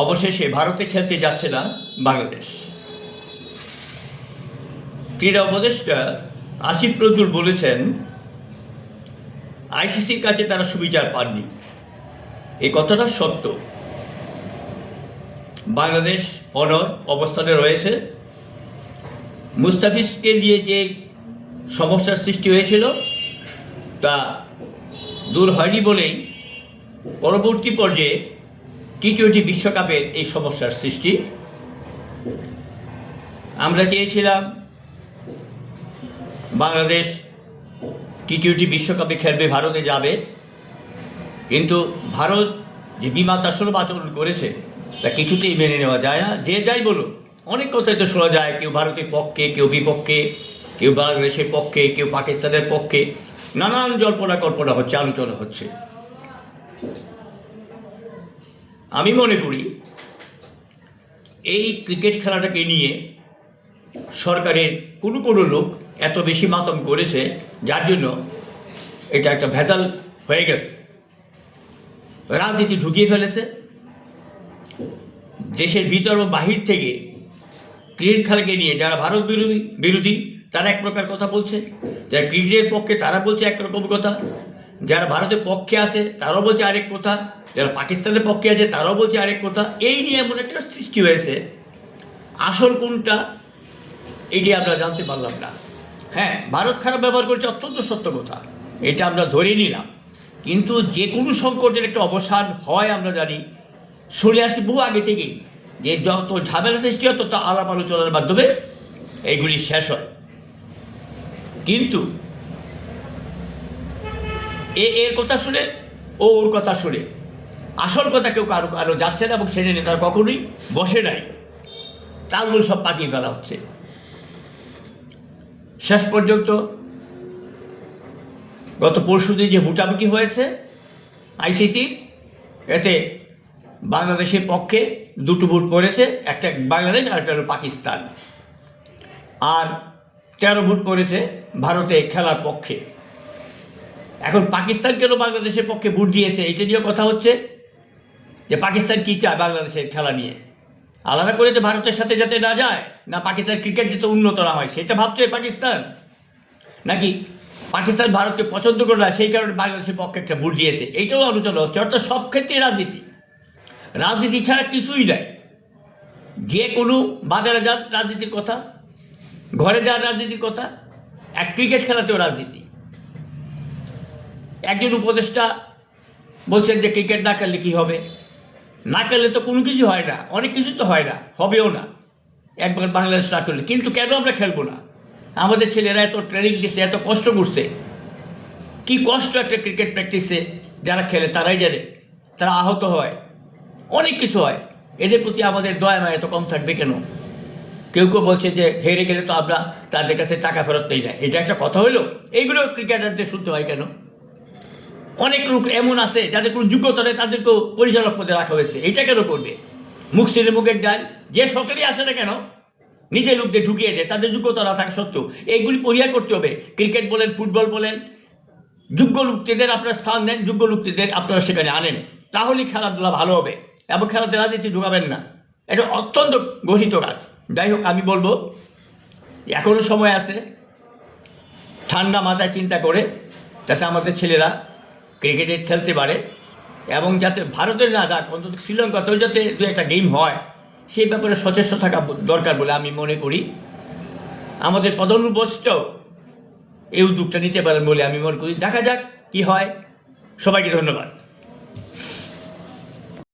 অবশেষে ভারতে খেলতে যাচ্ছে না বাংলাদেশ। ক্রীড়া উপদেষ্টা আসিফ নজরুল বলেছেন, আইসিসির কাছে তারা সুবিচার পাননি। এই কথাটা সত্য। বাংলাদেশ অনড় অবস্থানে রয়েছে। মুস্তাফিজকে দিয়ে যে সমস্যার সৃষ্টি হয়েছিল তা দূর হয়নি বলেই পরবর্তী পর্যায়ে টি-20 বিশ্বকাপের এই সমস্যার সৃষ্টি। আমরা চেয়েছিলাম বাংলাদেশ টি-20 বিশ্বকাপে খেলবে, ভারতে যাবে, কিন্তু ভারত যে বিমাতাসুলভ আচরণ করেছে তা কিছুতেই মেনে নেওয়া যায় না। যে যাই বলুন, অনেক কথাই তো শোনা যায়, কেউ ভারতের পক্ষে, কেউ বিপক্ষে, কেউ বাংলাদেশের পক্ষে, কেউ পাকিস্তানের পক্ষে, নানান জল্পনা কল্পনা হচ্ছে, আলোচনা হচ্ছে। আমি মনে করি এই ক্রিকেট খেলাটাকে নিয়ে সরকারের কোনো লোক এত বেশি মাতম করেছে, যার জন্য এটা একটা ভেজাল হয়ে গেছে। রাজনীতি ঢুকিয়ে ফেলেছে। দেশের ভিতর ও বাহির থেকে ক্রিকেট খেলাকে নিয়ে যারা ভারত বিরোধী তারা এক প্রকার কথা বলছে, যারা ক্রিকেটের পক্ষে তারা বলছে একরকম কথা, যারা ভারতের পক্ষে আছে তারাও বলছে আরেক কথা, যারা পাকিস্তানের পক্ষে আছে তারাও বলছে আরেক কথা। এই নিয়ে এমন একটা সৃষ্টি হয়েছে, আসল কোনটা এটি আমরা জানতে পারলাম না। হ্যাঁ, ভারত খারাপ ব্যবহার করছে, অত্যন্ত সত্য কথা, এটা আমরা ধরে নিলাম। কিন্তু যে কোনো সংকটের একটা অবসান হয় আমরা জানি, চলে আসি বহু আগে থেকেই, যে যত ঝামেলা সৃষ্টি হয় তত আলাপ আলোচনার মাধ্যমে এইগুলি শেষ হয়। কিন্তু এর কথা শুনে ও ওর কথা শুনে আসল কথা কেউ কারো যাচ্ছে না, এবং সেটা নিয়ে তারা কখনোই বসে নাই। তালগুলো সব পাকিয়ে ফেলা হচ্ছে। শেষ পর্যন্ত গত পরশুদিন যে ভোটাভুটি হয়েছে আইসিসি, এতে বাংলাদেশের পক্ষে দুটো ভোট পড়েছে, একটা বাংলাদেশ আর একটা হলো পাকিস্তান, আর 13 ভোট পড়েছে ভারতে খেলার পক্ষে। এখন পাকিস্তান কেন বাংলাদেশের পক্ষে ভোট দিয়েছে এটা নিয়েও কথা হচ্ছে, যে পাকিস্তান কী চায় বাংলাদেশের খেলা নিয়ে, আলাদা করে যে ভারতের সাথে যাতে না যায়, না পাকিস্তান ক্রিকেট যাতে উন্নত না হয় সেটা ভাবছে পাকিস্তান, নাকি পাকিস্তান ভারতকে পছন্দ করে না সেই কারণে বাংলাদেশের পক্ষে একটা ভোট দিয়েছে, এইটাও আলোচনা হচ্ছে। অর্থাৎ সব ক্ষেত্রে রাজনীতি ছাড়া কিছুই নাই। যে কোনো বাজারে যান রাজনীতির কথা, ঘরে যান রাজনীতির কথা, এক ক্রিকেট খেলাতেও রাজনীতি। একজন উপদেষ্টা বলছেন যে ক্রিকেট না খেললে কী হবে, না খেললে তো কোনো কিছু হয় না, অনেক কিছু তো হয় না, হবেও না একবার বাংলাদেশ না করলে। কিন্তু কেন আমরা খেলবো না? আমাদের ছেলেরা এত ট্রেনিং দিচ্ছে, এত কষ্ট করছে, কি কষ্ট একটা ক্রিকেট প্র্যাকটিসে যারা খেলে তারাই জানে, তারা আহত হয়, অনেক কিছু হয়। এদের প্রতি আমাদের দয়া মায়া এত কম থাকবে কেন? কেউ বলছে যে হেরে গেলে তো আমরা তাদের কাছে টাকা ফেরত নেই না, এটা একটা কথা হইলো? এইগুলো ক্রিকেটারদের শুনতে হয় কেন? অনেক লোক এমন আছে যাদের কোনো যোগ্যতা নেই, তাদেরকেও পরিচালক পদে রাখা হয়েছে, এটা কেন করবে? মুখ ছেড়ে মুখের ডাল, যে সরকারি আসে না কেন নিজের লোকদের ঢুকিয়ে দেয়, তাদের যোগ্যতা না থাকা সত্ত্বেও। এইগুলি পরিহার করতে হবে। ক্রিকেট বলেন, ফুটবল বলেন, যোগ্য লোকদের আপনার স্থান দেন, যোগ্য লোকদের আপনারা সেখানে আনেন, তাহলেই খেলাধুলা ভালো হবে। এবং খেলাতে রাজনীতি ঢুকাবেন না, এটা অত্যন্ত গঠিত কাজ। যাই হোক, আমি বলবো এখনও সময় আছে, ঠান্ডা মাথায় চিন্তা করে যাতে আমাদের ছেলেরা ক্রিকেটে খেলতে পারে, এবং যাতে ভারতের না যাক, অন্তত শ্রীলঙ্কাতেও যাতে দু একটা গেম হয়, সেই ব্যাপারে সচেষ্ট থাকা দরকার বলে আমি মনে করি। আমাদের প্রধান উপদেষ্টাও এই উদ্যোগটা নিতে পারেন বলে আমি মনে করি। দেখা যাক কি হয়। সবাইকে ধন্যবাদ।